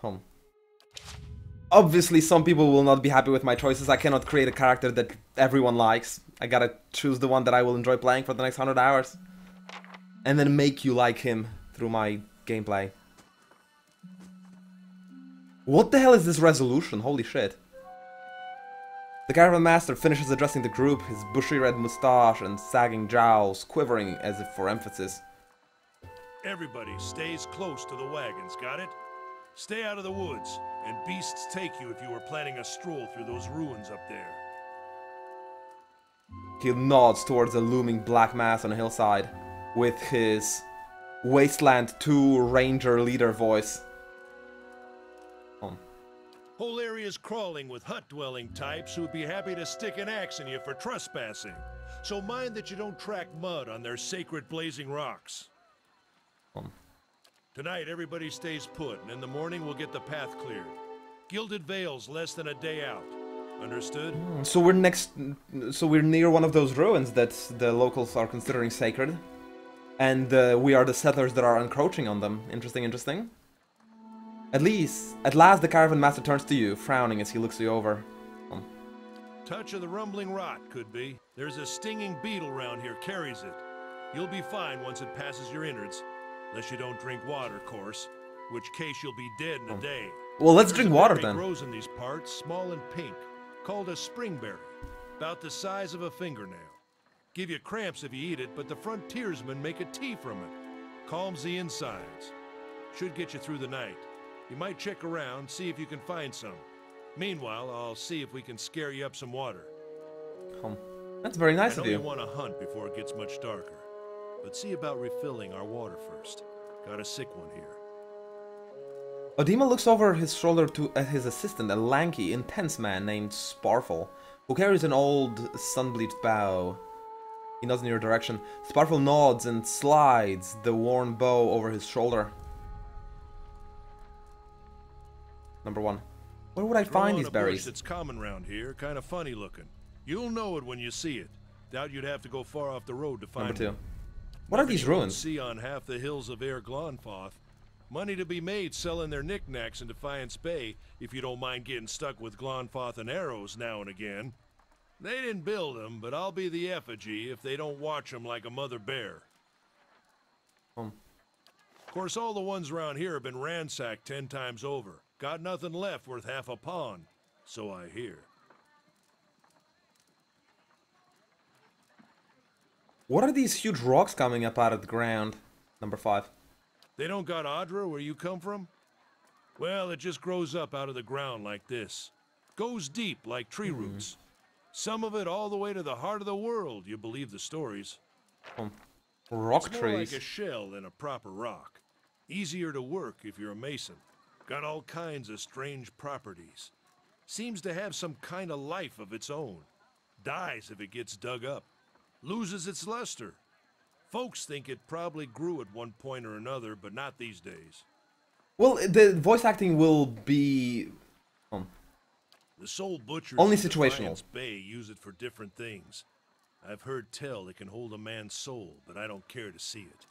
Home. Obviously, some people will not be happy with my choices. I cannot create a character that everyone likes. I gotta choose the one that I will enjoy playing for the next 100 hours. And then make you like him through my gameplay. What the hell is this resolution? Holy shit. The Caravan Master finishes addressing the group, his bushy red moustache and sagging jowls quivering as if for emphasis. Everybody stays close to the wagons, got it? Stay out of the woods, and beasts take you if you were planning a stroll through those ruins up there. He nods towards a looming black mass on a hillside with his Wasteland 2 Ranger leader voice. Whole area's crawling with hut-dwelling types who'd be happy to stick an axe in you for trespassing. So mind that you don't track mud on their sacred blazing rocks. Tonight, everybody stays put, and in the morning we'll get the path cleared. Gilded Vale's less than a day out. Understood? So we're near one of those ruins that the locals are considering sacred. And we are the settlers that are encroaching on them. Interesting, interesting. At last the Caravan Master turns to you, frowning as he looks you over. Touch of the rumbling rot, could be. There's a stinging beetle around here, carries it. You'll be fine once it passes your innards. Unless you don't drink water, of course. Which case you'll be dead in a day. Well, let's drink water then. It grows in these parts, small and pink, called a springberry. About the size of a fingernail. Give you cramps if you eat it, but the frontiersmen make a tea from it. Calms the insides. Should get you through the night. You might check around, see if you can find some. Meanwhile, I'll see if we can scare you up some water. That's very nice of you. I know you want to hunt before it gets much darker. But see about refilling our water first. Got a sick one here. Odima looks over his shoulder at his assistant, a lanky, intense man named Sparfle, who carries an old, sun-bleached bow. He nods in your direction. Sparfle nods and slides the worn bow over his shoulder. Number 1. Where would I find these berries? It's common round here, kind of funny looking. You'll know it when you see it. Doubt you'd have to go far off the road to find it. Number 2. What are these ruins? See on half the hills of Air Glonfoth. Money to be made selling their knickknacks in Defiance Bay, if you don't mind getting stuck with Glonfoth and arrows now and again. They didn't build them, but I'll be the effigy if they don't watch them like a mother bear. Of course, all the ones around here have been ransacked 10 times over. Got nothing left worth half a pawn, so I hear. What are these huge rocks coming up out of the ground? Number 5. They don't got Adra where you come from? Well, it just grows up out of the ground like this. Goes deep like tree roots. Some of it all the way to the heart of the world, you believe the stories. Rock it's trees. More like a shell than a proper rock. Easier to work if you're a mason. Got all kinds of strange properties. Seems to have some kind of life of its own. Dies if it gets dug up. Loses its luster. Folks think it probably grew at one point or another, but not these days. Well, the voice acting will be the soul butchers only in situational. Defiance Bay use it for different things. I've heard tell it can hold a man's soul, but I don't care to see it.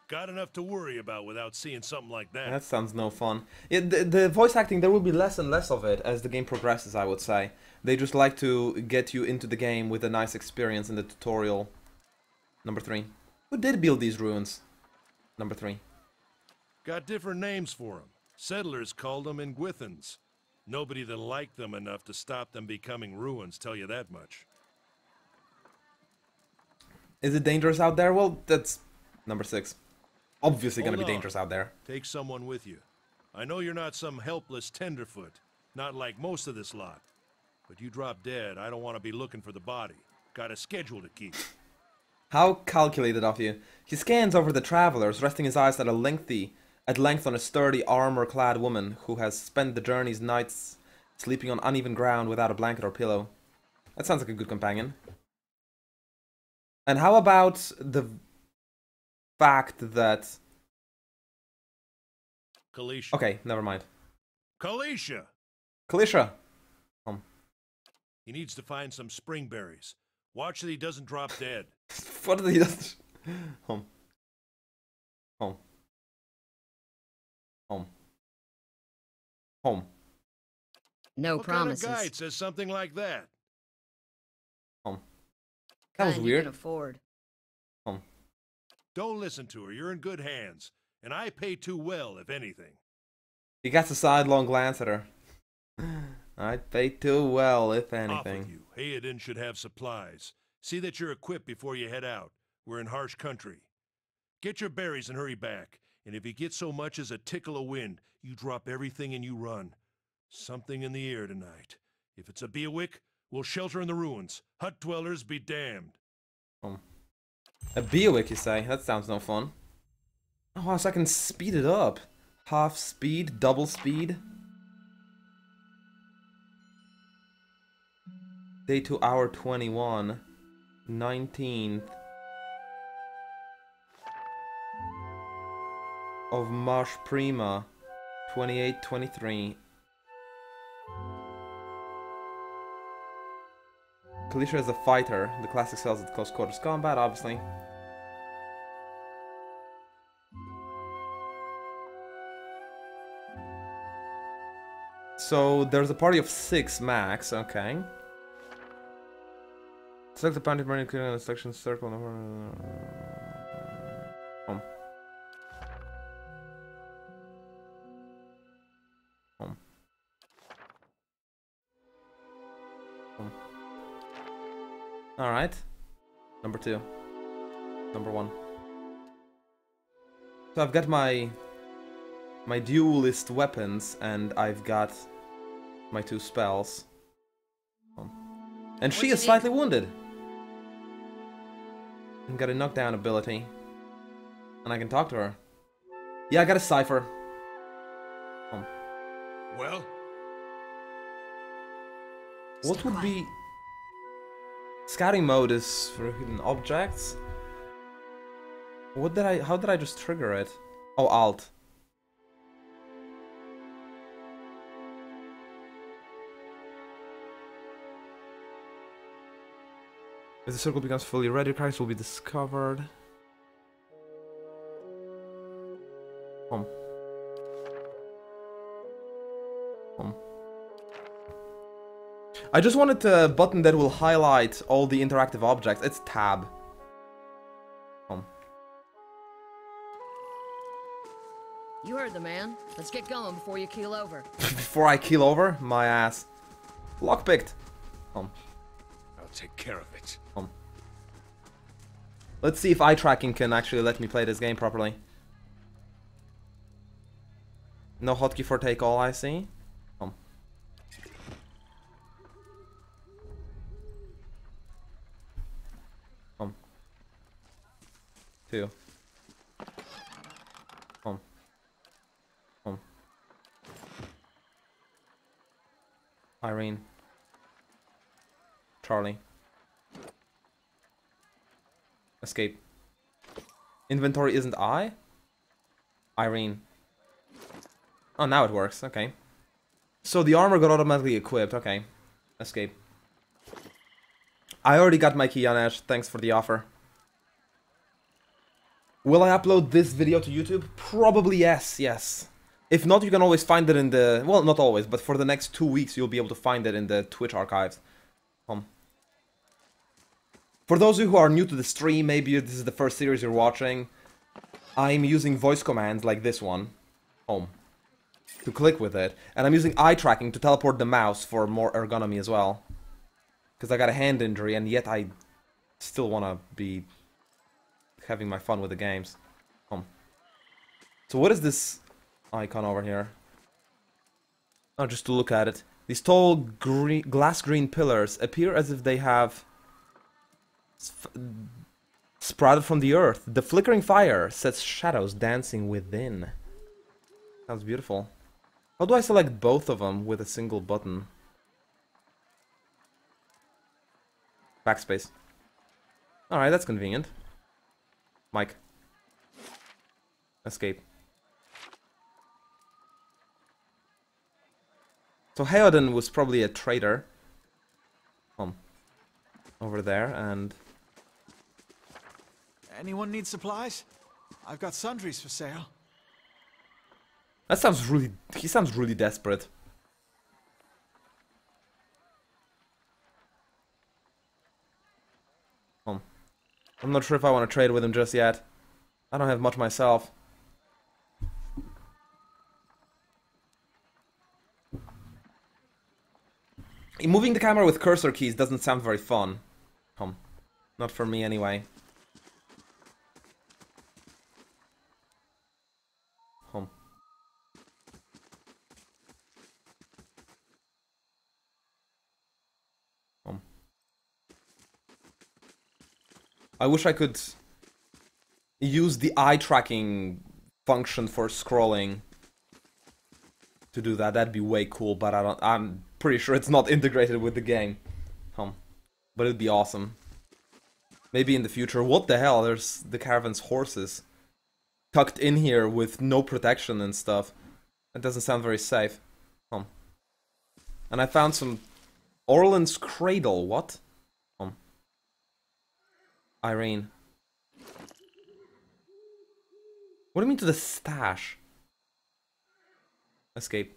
Got enough to worry about without seeing something like that. That sounds no fun. Yeah, the voice acting, there will be less and less of it as the game progresses, I would say. They just like to get you into the game with a nice experience in the tutorial. Number 3. Who did build these ruins? Number 3. Got different names for them. Settlers called them Ingwithans. Nobody that liked them enough to stop them becoming ruins, tell you that much. Is it dangerous out there? Well, that's number 6. Obviously gonna be dangerous out there. Take someone with you. I know you're not some helpless tenderfoot, not like most of this lot. But you drop dead, I don't want to be looking for the body. Got a schedule to keep. How calculated of you. He scans over the travelers, resting his eyes at length on a sturdy, armor-clad woman who has spent the journey's nights sleeping on uneven ground without a blanket or pillow. That sounds like a good companion. And how about the fact that... Kalisha. Okay, never mind. Kalisha! Kalisha! He needs to find some springberries. Watch that he doesn't drop dead. What did he do? Home. Home. Home. Home. No What promises. kind of guide says something like that? Home. That was Kind weird. You can afford. Home. Don't listen to her. You're in good hands. And I pay too well, if anything. He casts a sidelong glance at her. I'd pay too well, if anything. Off with you. Hayden should have supplies. See that you're equipped before you head out. We're in harsh country. Get your berries and hurry back. And if you get so much as a tickle of wind, you drop everything and you run. Something in the air tonight. If it's a Beawick, we'll shelter in the ruins. Hut dwellers be damned. A Beawick, you say? That sounds no fun. Oh, so I can speed it up. Half speed, double speed. Day to hour 21. 19th of March Prima. 28-23. Kalisha is a fighter. The classic sells at close quarters combat, obviously. So there's a party of 6 max, okay. Select the bounty burning in the selection circle. Home. Home. Home. Alright. Number 2. Number 1. So I've got my duelist weapons, and I've got my 2 spells. And she is slightly wounded. And got a knockdown ability. And I can talk to her. Yeah, I got a cipher. Well? What would be... Scouting mode is for hidden objects. How did I just trigger it? Oh, Alt. If the circle becomes fully ready, characters will be discovered. Home. Home. I just wanted a button that will highlight all the interactive objects. It's tab. Home. You heard the man. Let's get going before you keel over. Before I keel over? My ass. Lockpicked. Home. I'll take care of it. Home. Let's see if eye tracking can actually let me play this game properly. No hotkey for take all, I see. Home. Home. 2. Home. Home. Irene. Charlie. Escape. Inventory isn't I? Irene. Oh, now it works. Okay. So the armor got automatically equipped. Okay. Escape. I already got my key on Ash. Thanks for the offer. Will I upload this video to YouTube? Probably yes, yes. If not, you can always find it in the... Well, not always, but for the next 2 weeks, you'll be able to find it in the Twitch archives. For those of you who are new to the stream, maybe this is the first series you're watching, I'm using voice commands like this one, home, to click with it, and I'm using eye tracking to teleport the mouse for more ergonomy as well. Because I got a hand injury, and yet I still want to be having my fun with the games. Home. So what is this icon over here? Oh, just to look at it. These tall glass green pillars appear as if they have sprouted from the earth. The flickering fire sets shadows dancing within. Sounds beautiful. How do I select both of them with a single button? Backspace. Alright, that's convenient. Mike. Escape. So Heoden was probably a traitor. Over there, and... Anyone need supplies? I've got sundries for sale. That sounds really... He sounds really desperate. I'm not sure if I want to trade with him just yet. I don't have much myself. Moving the camera with cursor keys doesn't sound very fun. Not for me anyway. I wish I could use the eye tracking function for scrolling to do that. That'd be way cool, but I'm pretty sure it's not integrated with the game. But it'd be awesome. Maybe in the future. What the hell? There's the caravan's horses tucked in here with no protection and stuff. That doesn't sound very safe. And I found some Orland's Cradle. What? Irene. What do you mean to the stash? Escape.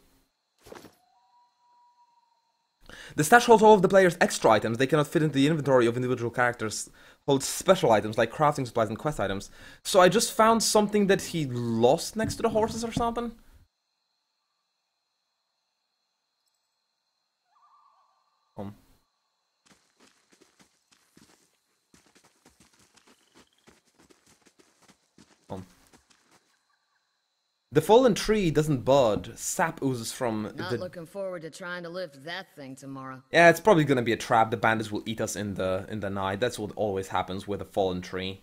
The stash holds all of the player's extra items. They cannot fit into the inventory of individual characters. Holds special items like crafting supplies and quest items. So I just found something that he lost next to the horses or something? The fallen tree doesn't budge. Sap oozes from Not looking forward to trying to lift that thing tomorrow. Yeah, it's probably gonna be a trap. The bandits will eat us in the night. That's what always happens with a fallen tree.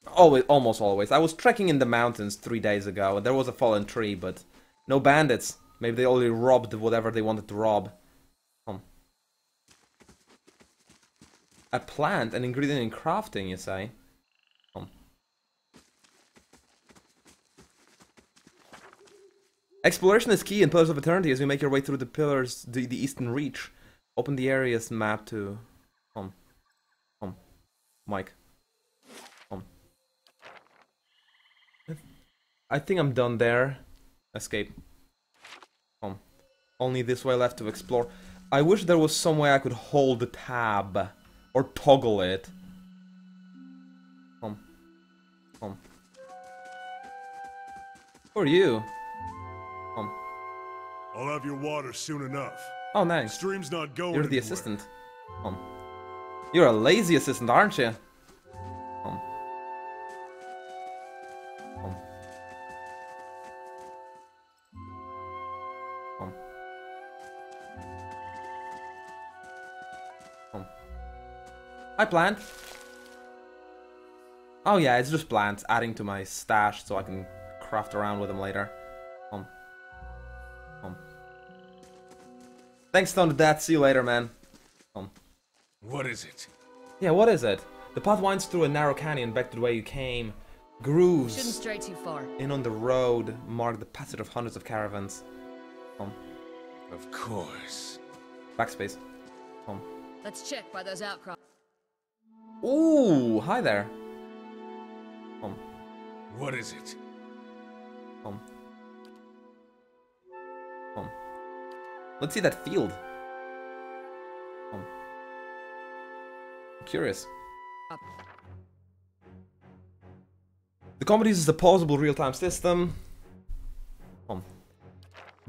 Always, almost always. I was trekking in the mountains 3 days ago, and there was a fallen tree, but no bandits. Maybe they already robbed whatever they wanted to rob. A plant, an ingredient in crafting, you say? Exploration is key in Pillars of Eternity as you make your way through the pillars, the Eastern Reach. Open the area's map to... Mike. I think I'm done there. Escape. Only this way left to explore. I wish there was some way I could hold the tab. Or toggle it. Who are you? I'll have your water soon enough. Oh, nice. Stream's not going You're the anywhere. assistant. You're a lazy assistant, aren't you? Hi, plant. Oh yeah, it's just plants adding to my stash so I can craft around with them later. Thanks, Stone to Dad. See you later, man. What is it? Yeah, what is it? The path winds through a narrow canyon back to the way you came. Grooves Shouldn't stray too far. in on the road mark the passage of hundreds of caravans. Of course. Backspace. Let's check by those outcrops. Ooh, hi there. What is it? Let's see that field. I'm curious. The combat uses a pausable real-time system.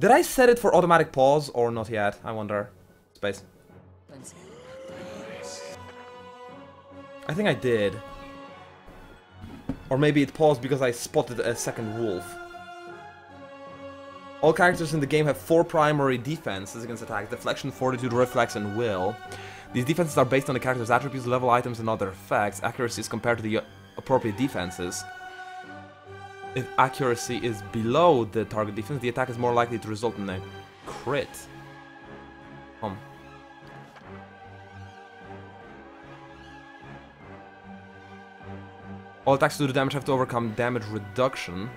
Did I set it for automatic pause or not yet? I wonder. Space. I think I did. Or maybe it paused because I spotted a second wolf. All characters in the game have 4 primary defenses against attacks: deflection, fortitude, reflex, and will. These defenses are based on the character's attributes, level items, and other effects. Accuracy is compared to the appropriate defenses. If accuracy is below the target defense, the attack is more likely to result in a crit. All attacks to do damage have to overcome damage reduction.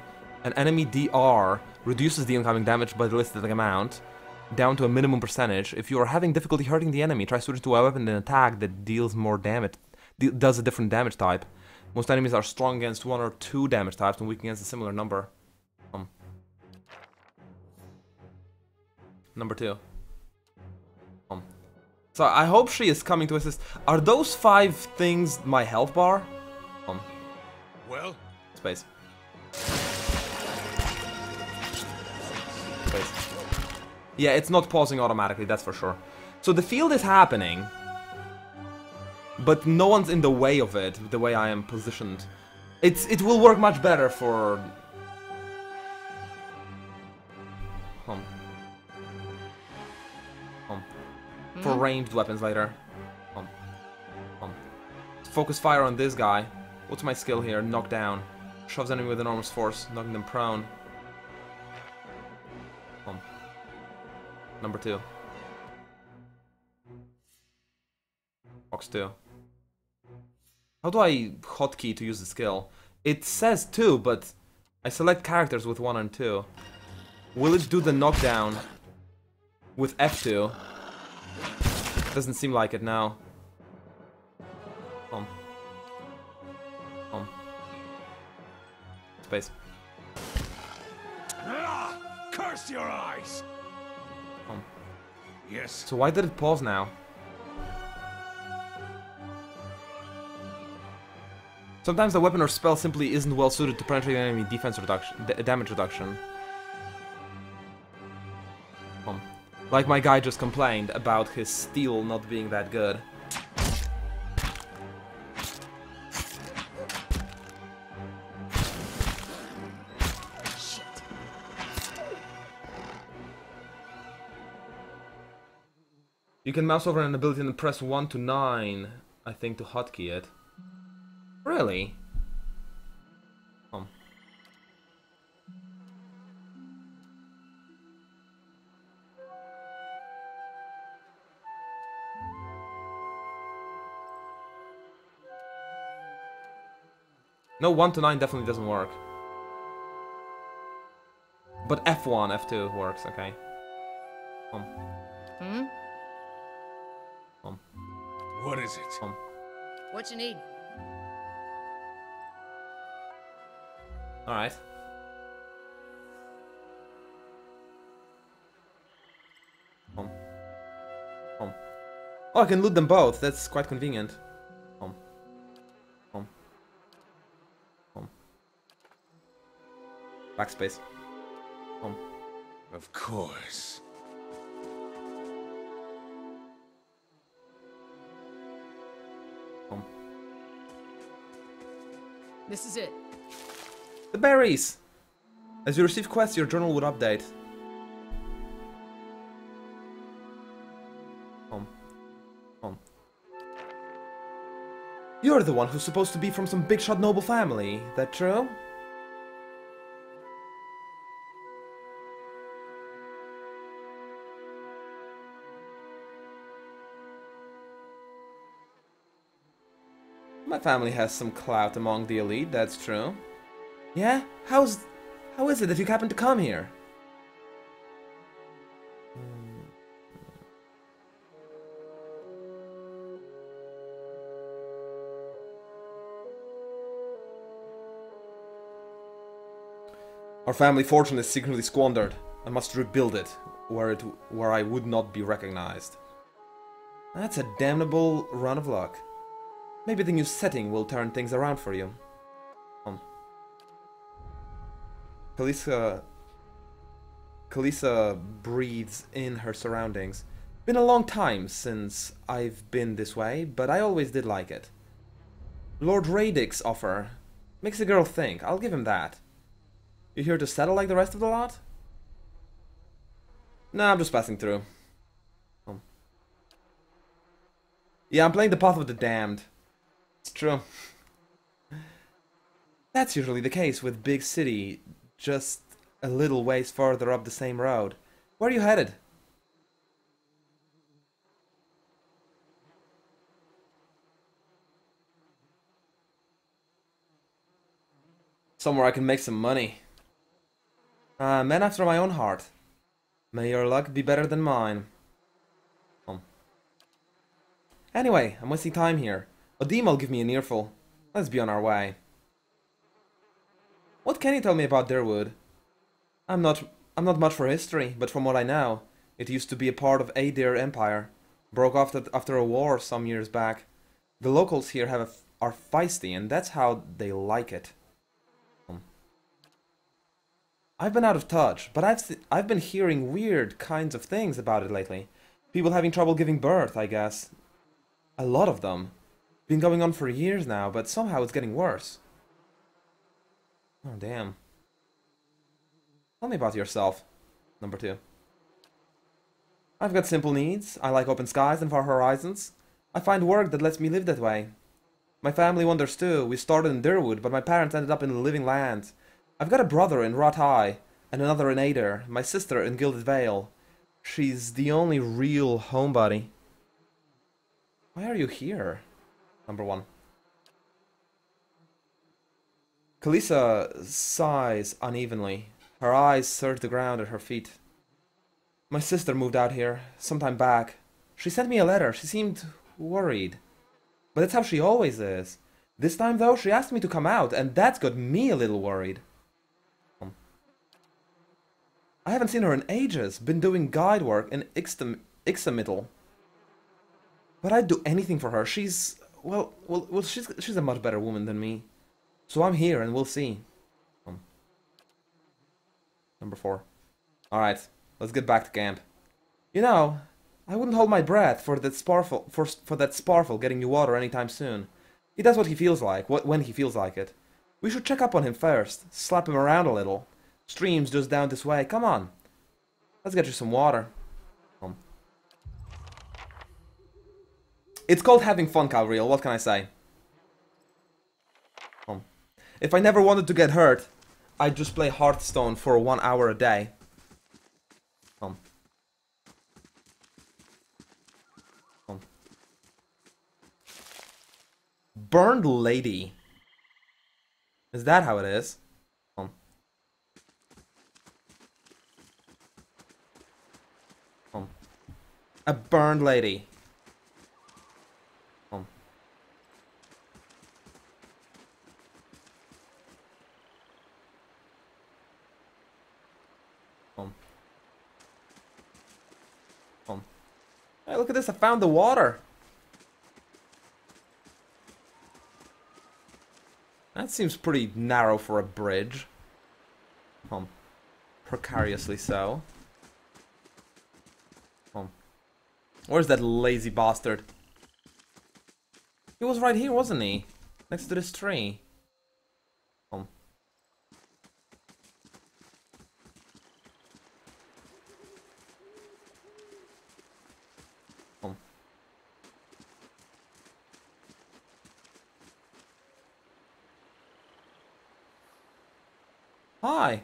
An enemy DR reduces the incoming damage by the listed amount down to a minimum percentage. If you are having difficulty hurting the enemy, try switching to a weapon and attack that deals more damage, does a different damage type. Most enemies are strong against 1 or 2 damage types and weak against a similar number. Number 2. So I hope she is coming to assist. Are those 5 things my health bar? Well? Space. Space. Yeah, it's not pausing automatically, that's for sure. So the field is happening, but no one's in the way of it, the way I am positioned. It will work much better for... For ranged weapons later. Focus fire on this guy. What's my skill here? Knock down. Shoves enemy with enormous force, knocking them prone. Number 2. Box 2. How do I hotkey to use the skill? It says 2, but I select characters with 1 and 2. Will it do the knockdown with F2? Doesn't seem like it now. Space. Curse your eyes! Yes. So why did it pause now? Sometimes the weapon or spell simply isn't well suited to penetrate enemy defense reduction, damage reduction. Like my guy just complained about his steel not being that good. You can mouse over an ability and press 1 to 9, I think, to hotkey it. Really? No, 1 to 9 definitely doesn't work. But F1, F2 works, okay. What is it? What you need? Alright. Oh, I can loot them both. That's quite convenient. Backspace. Of course. This is it. The berries! As you receive quests, your journal would update. You're the one who's supposed to be from some big shot noble family. That true? My family has some clout among the elite, that's true. Yeah? How is it that you happen to come here? Our family fortune is secretly squandered. I must rebuild it, where I would not be recognized. That's a damnable run of luck. Maybe the new setting will turn things around for you. Kalisa breathes in her surroundings. Been a long time since I've been this way, but I always did like it. Lord Radix offer makes a girl think. I'll give him that. You here to settle like the rest of the lot? Nah, I'm just passing through. Yeah, I'm playing the Path of the Damned. It's true. That's usually the case with big city, just a little ways further up the same road. Where are you headed? Somewhere I can make some money. Man after my own heart. May your luck be better than mine. Anyway, I'm wasting time here. Odim will give me an earful. Let's be on our way. What can you tell me about Derwood? I'm not much for history, but from what I know, it used to be a part of Adir Empire, Broke off after a war some years back. The locals here are feisty, and that's how they like it. I've been out of touch, but I've been hearing weird kinds of things about it lately. People having trouble giving birth, I guess. A lot of them. Been going on for years now, but somehow it's getting worse. Oh, damn. Tell me about yourself. Number 2. I've got simple needs. I like open skies and far horizons. I find work that lets me live that way. My family wonders too. We started in Durwood, but my parents ended up in the Living Land. I've got a brother in Rot High, and another in Ader, my sister in Gilded Vale. She's the only real homebody. Why are you here? Number 1. Kalisa sighs unevenly. Her eyes search the ground at her feet. My sister moved out here, some time back. She sent me a letter. She seemed worried. But that's how she always is. This time, though, she asked me to come out, and that's got me a little worried. I haven't seen her in ages. Been doing guide work in Ixamital. But I'd do anything for her. She's... Well, she's a much better woman than me. So I'm here, and we'll see. Number 4. Alright, let's get back to camp. You know, I wouldn't hold my breath for that Sparfle getting you water anytime soon. He does what he feels like, when he feels like it. We should check up on him first, slap him around a little. Stream's just down this way, come on. Let's get you some water. It's called having fun, Calreal, what can I say? If I never wanted to get hurt, I'd just play Hearthstone for 1 hour a day. Burned lady. Is that how it is? A burned lady. Hey, look at this, I found the water. That seems pretty narrow for a bridge. Precariously so. Where's that lazy bastard? He was right here, wasn't he? Next to this tree. Hi.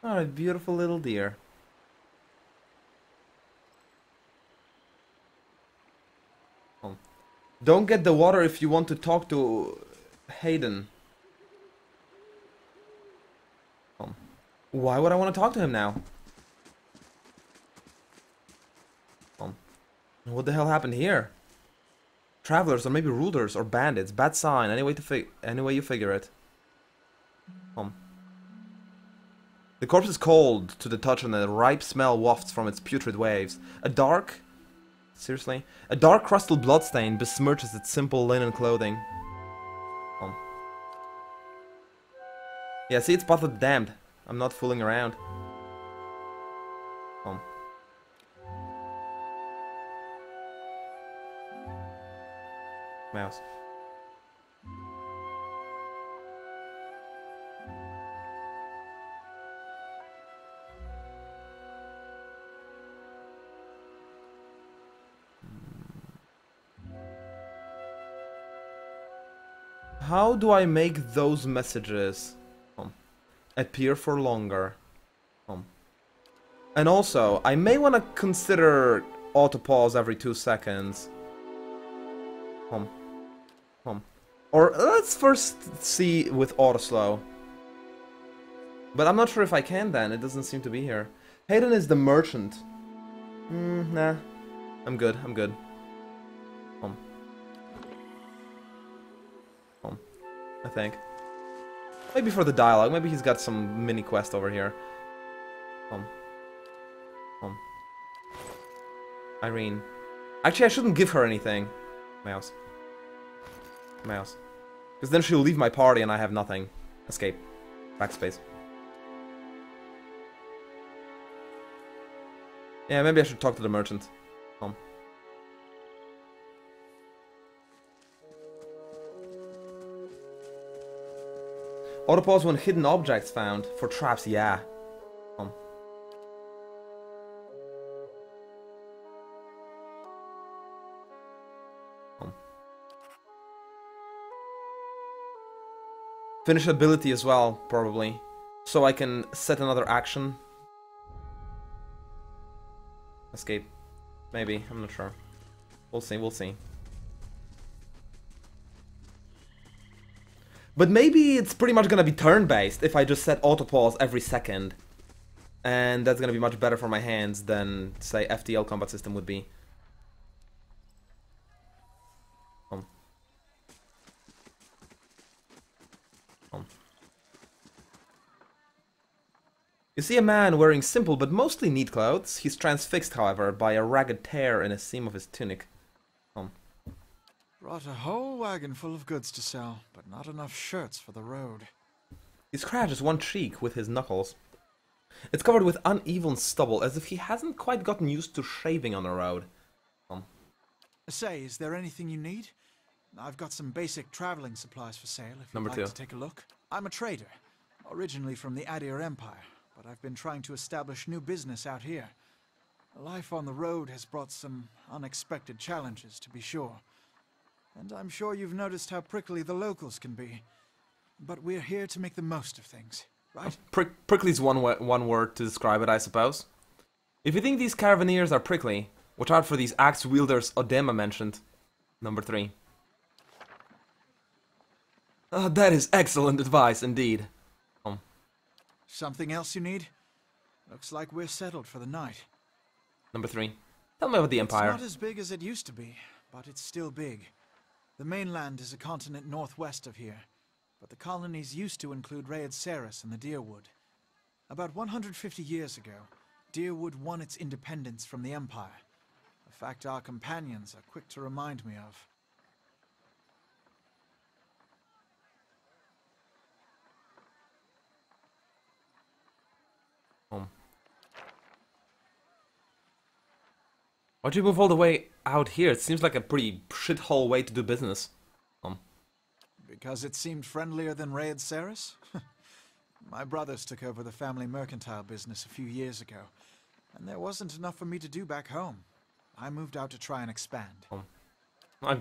Oh, a beautiful little deer. Don't get the water if you want to talk to Hayden. Why would I want to talk to him now? What the hell happened here? Travelers, or maybe rulers, or bandits. Bad sign. Any way you figure it. The corpse is cold to the touch, and a ripe smell wafts from its putrid waves. Seriously? A dark crustal bloodstain besmirches its simple linen clothing. Yeah, see, it's Path of the Damned. I'm not fooling around. Mouse. How do I make those messages appear for longer? And also, I may want to consider auto-pause every 2 seconds. Or let's first see with auto-slow. But I'm not sure if I can then, it doesn't seem to be here. Hayden is the merchant. Nah. I'm good. I think. Maybe for the dialogue, maybe he's got some mini quest over here. Irene. Actually, I shouldn't give her anything. Mouse. Mouse. Because then she'll leave my party and I have nothing. Escape. Backspace. Yeah, maybe I should talk to the merchant. Autopause when hidden objects found. For traps, yeah. Finish ability as well, probably. So I can set another action. Escape. Maybe, I'm not sure. We'll see, we'll see. But maybe it's pretty much gonna be turn-based if I just set autopause every second. And that's gonna be much better for my hands than, say, FTL combat system would be. You see a man wearing simple but mostly neat clothes. He's transfixed, however, by a ragged tear in a seam of his tunic. Brought a whole wagon full of goods to sell, but not enough shirts for the road. He scratches one cheek with his knuckles. It's covered with uneven stubble, as if he hasn't quite gotten used to shaving on the road. Say, is there anything you need? I've got some basic traveling supplies for sale if you'd like to take a look. I'm a trader, originally from the Adir Empire, but I've been trying to establish new business out here. Life on the road has brought some unexpected challenges, to be sure. And I'm sure you've noticed how prickly the locals can be. But we're here to make the most of things, right? Prickly's one word to describe it, I suppose. If you think these caravaneers are prickly, watch out for these axe wielders Odema mentioned. Number 3. That is excellent advice, indeed. Something else you need? Looks like we're settled for the night. Number 3. Tell me about the Empire. It's not as big as it used to be, but it's still big. The mainland is a continent northwest of here, but the colonies used to include SteelSeries and the Deerwood. About 150 years ago, Deerwood won its independence from the Empire, a fact our companions are quick to remind me of. Why'd you move all the way out here? It seems like a pretty shithole way to do business. Because it seemed friendlier than SteelSeries? My brothers took over the family mercantile business a few years ago, and there wasn't enough for me to do back home. I moved out to try and expand.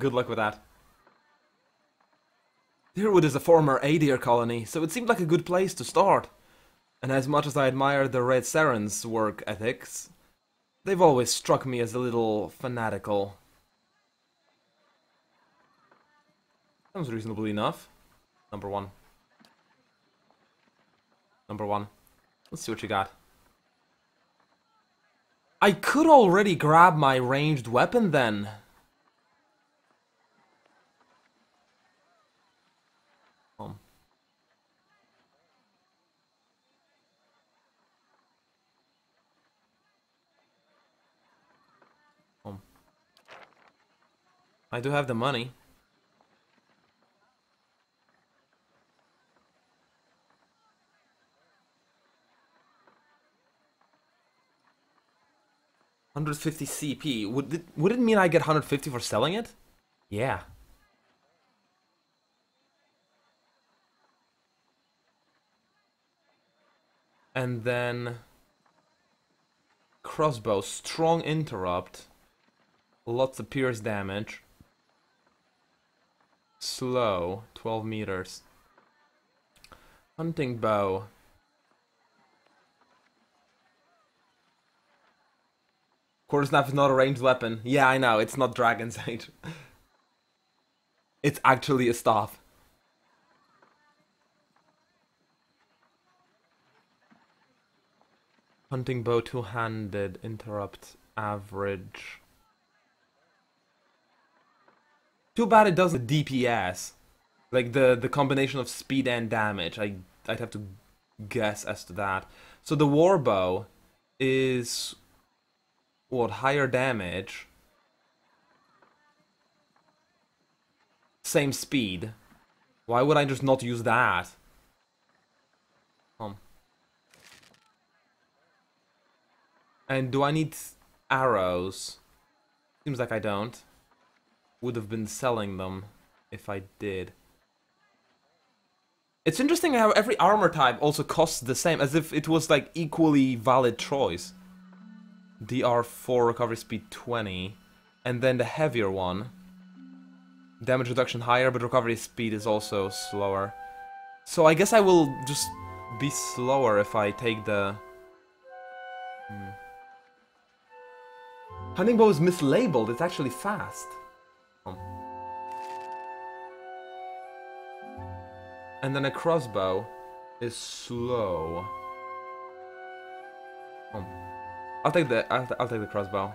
Good luck with that. Deerwood is a former Adir colony, so it seemed like a good place to start. And as much as I admire the Red Saren's work ethics, they've always struck me as a little fanatical. Sounds reasonable enough. Number 1. Number 1. Let's see what you got. I could already grab my ranged weapon then. I do have the money. $150 CP. Would it mean I get 150 for selling it? Yeah. And then crossbow, strong interrupt, lots of pierce damage, slow, 12 meters, hunting bow. Quartersnap is not a ranged weapon. Yeah, I know, it's not Dragon's Age. It's actually a staff. Hunting bow, two-handed, interrupt, average. Too bad it doesn't DPS. Like the combination of speed and damage. I'd have to guess as to that. So the warbow is what, higher damage, same speed. Why would I just not use that? And do I need arrows? Seems like I don't. Would have been selling them if I did. It's interesting how every armor type also costs the same, as if it was like equally valid choice. DR4 recovery speed 20, and then the heavier one. Damage reduction higher, but recovery speed is also slower. So I guess I will just be slower if I take the... Hunting bow is mislabeled, it's actually fast. And then a crossbow is slow. I'll take the crossbow.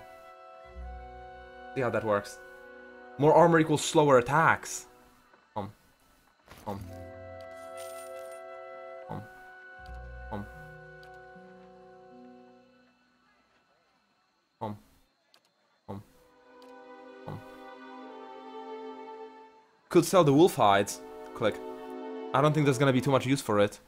See how that works. More armor equals slower attacks. Um. Um. Could sell the wolf hides. Click. I don't think there's gonna be too much use for it.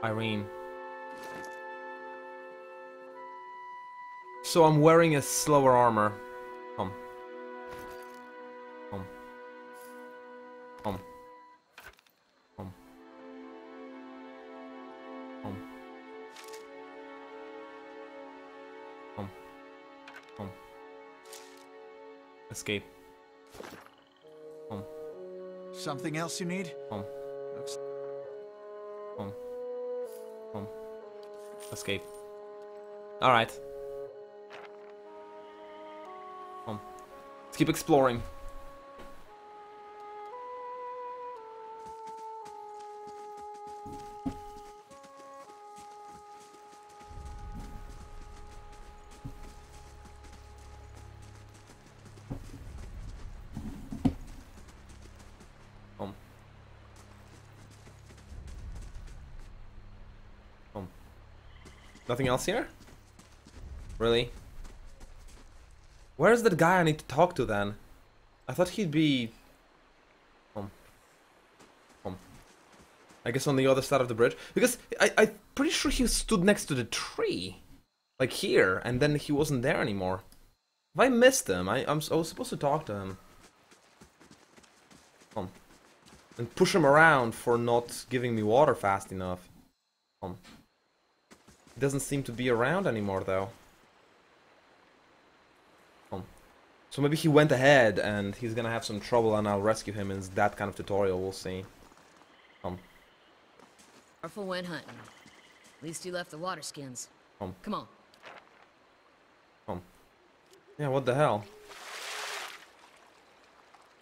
Irene. So I'm wearing a slower armor. Escape. Something else you need? Looks... Escape. Alright. Let's keep exploring. Nothing else here? Really? Where's that guy I need to talk to then? I thought he'd be... I guess on the other side of the bridge. Because I'm pretty sure he stood next to the tree. Like here, and then he wasn't there anymore. Have I missed him? I was supposed to talk to him. And push him around for not giving me water fast enough. He doesn't seem to be around anymore, though. So maybe he went ahead and he's gonna have some trouble and I'll rescue him in that kind of tutorial, we'll see. Careful went hunting. At least you left the water skins. Come on. Yeah, what the hell?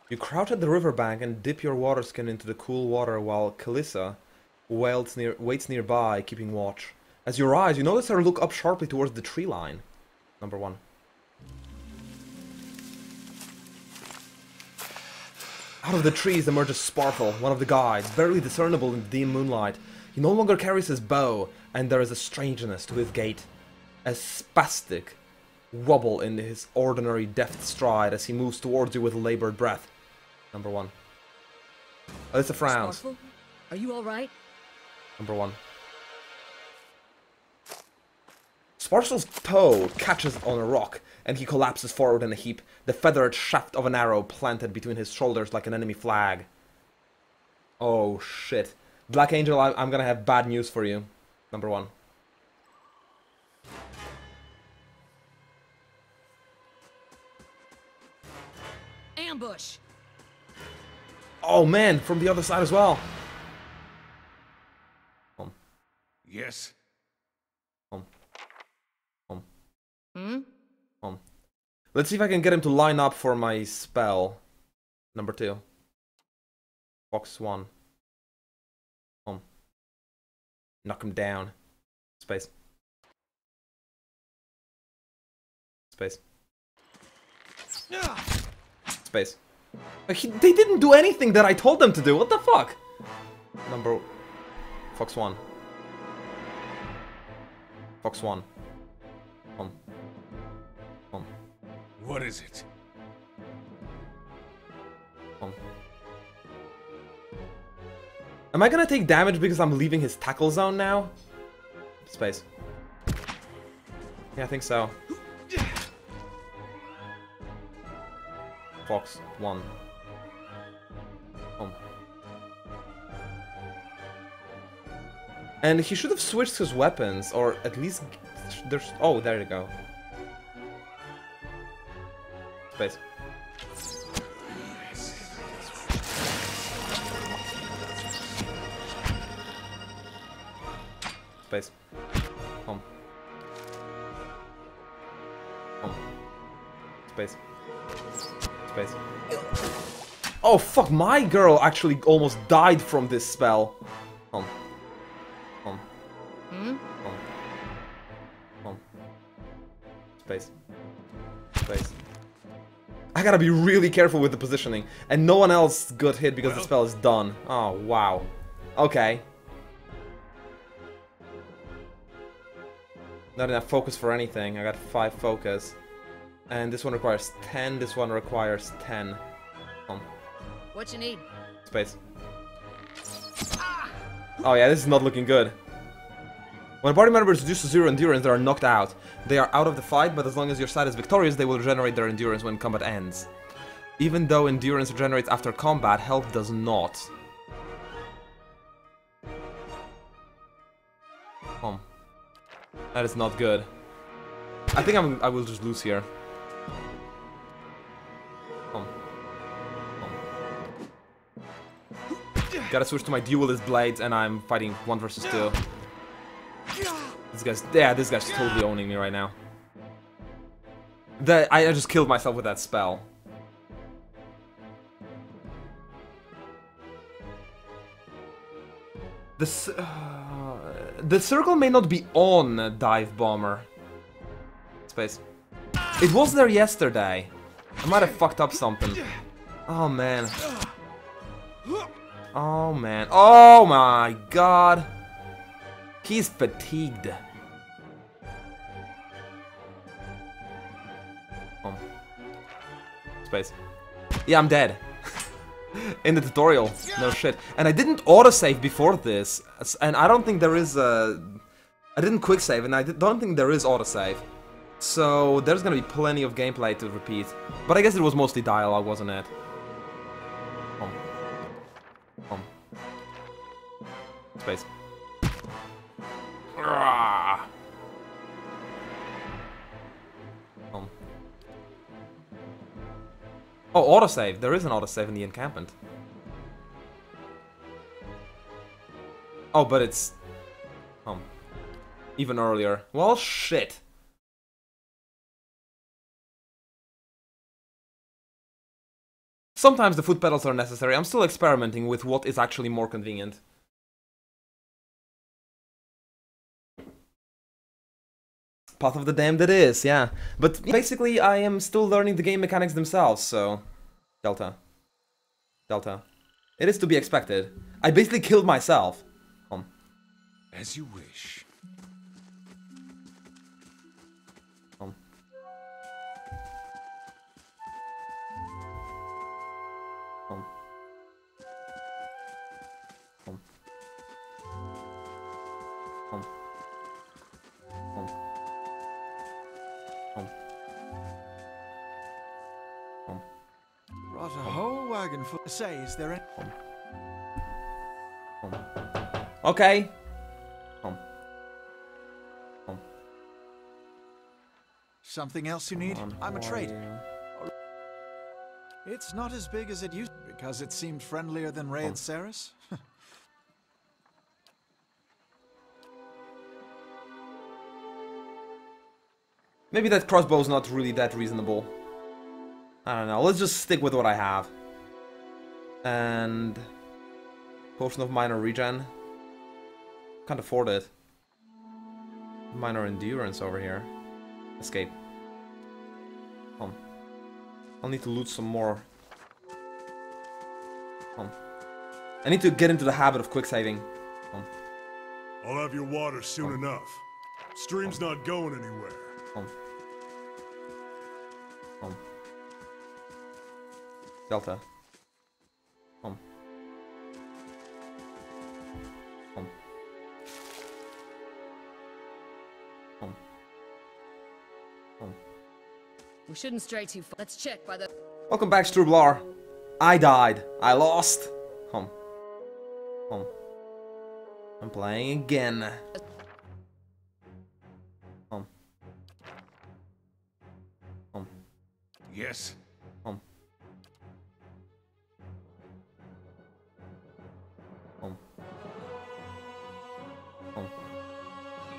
You crouch at the riverbank and dip your water skin into the cool water while Kalissa waits nearby, keeping watch. As you rise, you notice her look up sharply towards the tree line. Number 1. Out of the trees emerges Sparkle, one of the guides, barely discernible in the dim moonlight. He no longer carries his bow, and there is a strangeness to his gait. A spastic wobble in his ordinary deft stride as he moves towards you with labored breath. Number 1. Alyssa frowns. Sparkle? Are you alright? Number 1. Sparkle's toe catches on a rock, and he collapses forward in a heap, the feathered shaft of an arrow planted between his shoulders like an enemy flag. Oh shit. Black Angel, I'm gonna have bad news for you. Number 1. Ambush! Oh man, from the other side as well. Yes. Let's see if I can get him to line up for my spell. Number 2. Box 1. Knock him down. Space. Space. Space. Like, they didn't do anything that I told them to do. What the fuck? Number... Fox 1. Fox 1. Come. Come. What is it? Come. Am I gonna take damage because I'm leaving his tackle zone now? Space. Yeah, I think so. Fox 1. And he should have switched his weapons, or at least there's... Oh, there you go. Space. Space. Home. Home. Space. Space. Oh, fuck, my girl actually almost died from this spell. Home. Home. Home. Home. Space. Space. I gotta be really careful with the positioning. And no one else got hit because the spell is done. Oh, wow. Okay. Not enough focus for anything. I got 5 focus. And this one requires 10, this one requires 10. What you need? Space. Oh yeah, this is not looking good. When a party member is reduced to 0 endurance, they are knocked out. They are out of the fight, but as long as your side is victorious, they will regenerate their endurance when combat ends. Even though endurance regenerates after combat, health does not. That is not good. I think I will just lose here. Gotta switch to my duelist blades, and I'm fighting 1 versus 2. This guy's totally owning me right now. I just killed myself with that spell. The circle may not be on Dive Bomber. Space. It was there yesterday. I might have fucked up something. Oh man. Oh man. Oh my god. He's fatigued. Space. Yeah, I'm dead. In the tutorial. No shit. And I didn't autosave before this. And I don't think there is a... I didn't quick save, and I don't think there is autosave. So there's gonna be plenty of gameplay to repeat. But I guess it was mostly dialogue, wasn't it? Space. Oh, autosave. There is an autosave in the encampment. Oh, but it's... even earlier. Well, shit. Sometimes the foot pedals are necessary. I'm still experimenting with what is actually more convenient. Path of the Damned it is, yeah. But basically, I am still learning the game mechanics themselves, so... Delta. Delta. It is to be expected. I basically killed myself. As you wish. Brought a whole wagon full. Say, is there any... Okay. Something else you need? I'm a trader. It's not as big as it used to because it seemed friendlier than Raid Ceres. Maybe that crossbow's not really that reasonable. I don't know, let's just stick with what I have. And... Potion of minor regen. Can't afford it. Minor endurance over here. Escape. I'll need to loot some more. I need to get into the habit of quick saving. I'll have your water soon enough. Stream's not going anywhere. Delta. We shouldn't stray too far. Let's check by the... Welcome back, Strublar. I died. I lost. I'm playing again. Yes.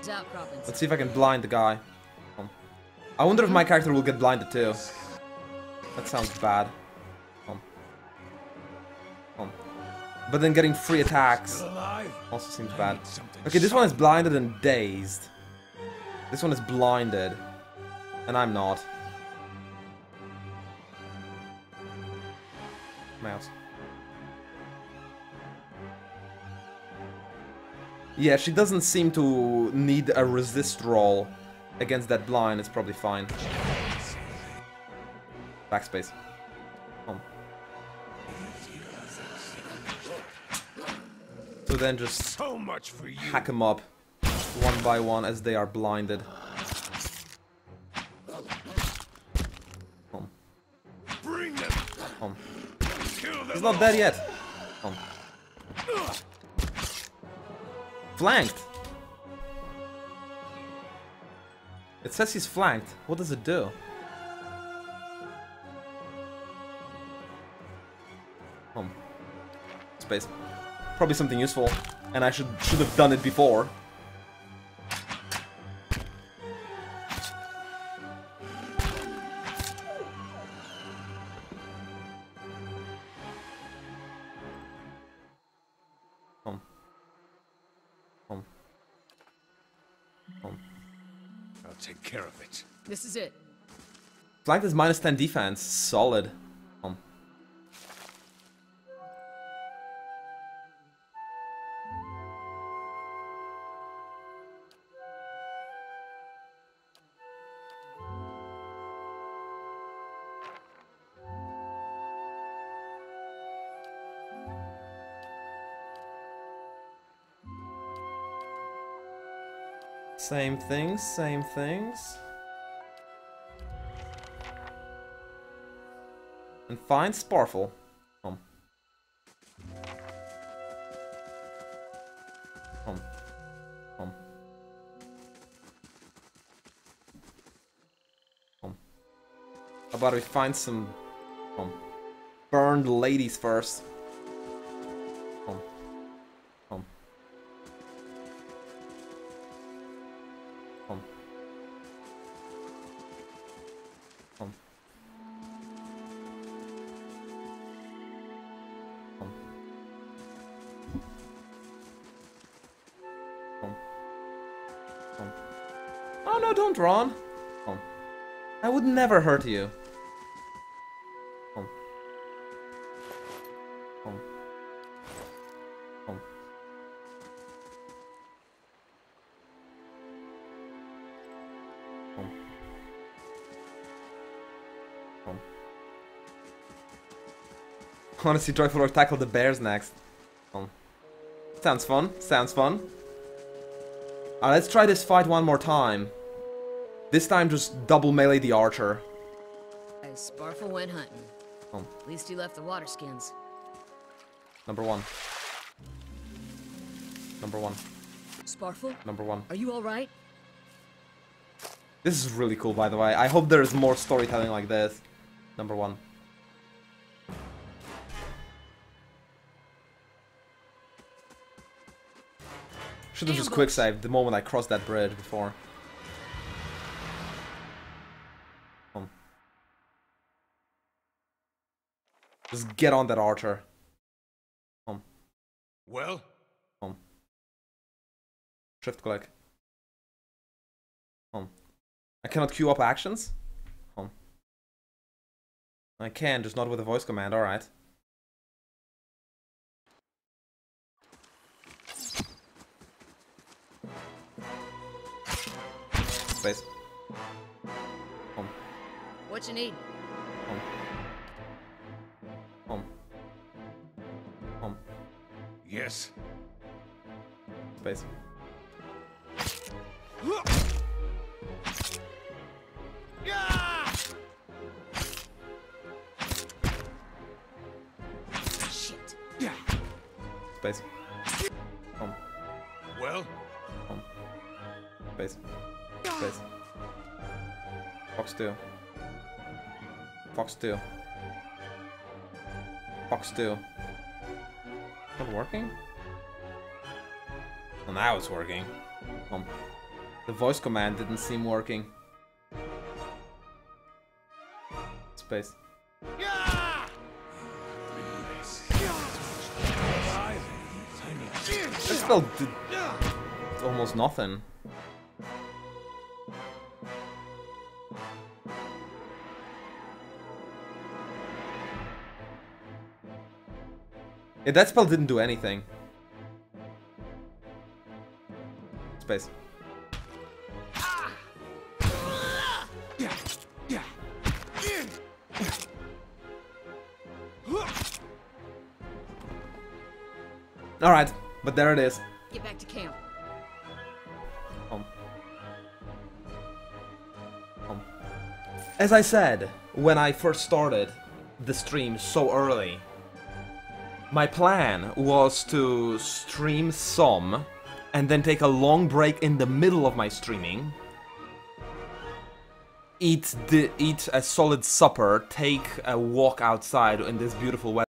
outcroppings. Let's see if I can blind the guy. I wonder if my character will get blinded too. That sounds bad. But then getting free attacks also seems bad. Okay, this one is blinded and dazed. This one is blinded. And I'm not. Mouse. Yeah, she doesn't seem to need a resist roll against that blind. It's probably fine. Backspace. So then just so much for you. Hack them up one by one as they are blinded. Bring them. He's not dead yet. Flanked. It says he's flanked. What does it do? Space. Probably something useful, and I should have done it before. I'll take care of it. This is it. Flanked is minus 10 defense. Solid. Same things, same things. And find Sparfle. How about we find some burned ladies first? Oh no, don't run! I would never hurt you. Honestly, Joyful or tackle the bears next. Sounds fun. Sounds fun. Let's try this fight one more time. This time, just double melee the archer. As Sparfle went hunting. At least he left the water skins. Number one. Number one. Sparfle? Number one. Are you alright? This is really cool, by the way. I hope there's more storytelling like this. Number one. Should have just quick saved the moment I crossed that bridge before. Just get on that archer. Well? Shift click. I cannot queue up actions? I can, just not with a voice command, alright. Space. Home. What you need? Home. Home. Home. Yes. Space. Shit. Space. Home. Well? Home. Space. Space. Fox 2. Fox 2. Fox 2. Not working? Well, now it's working. The voice command didn't seem working. Space. This spell did almost nothing. Yeah, that spell didn't do anything. Space. Alright, but there it is. Get back to camp. As I said, when I first started the stream so early, my plan was to stream some and then take a long break in the middle of my streaming, eat a solid supper, take a walk outside in this beautiful weather.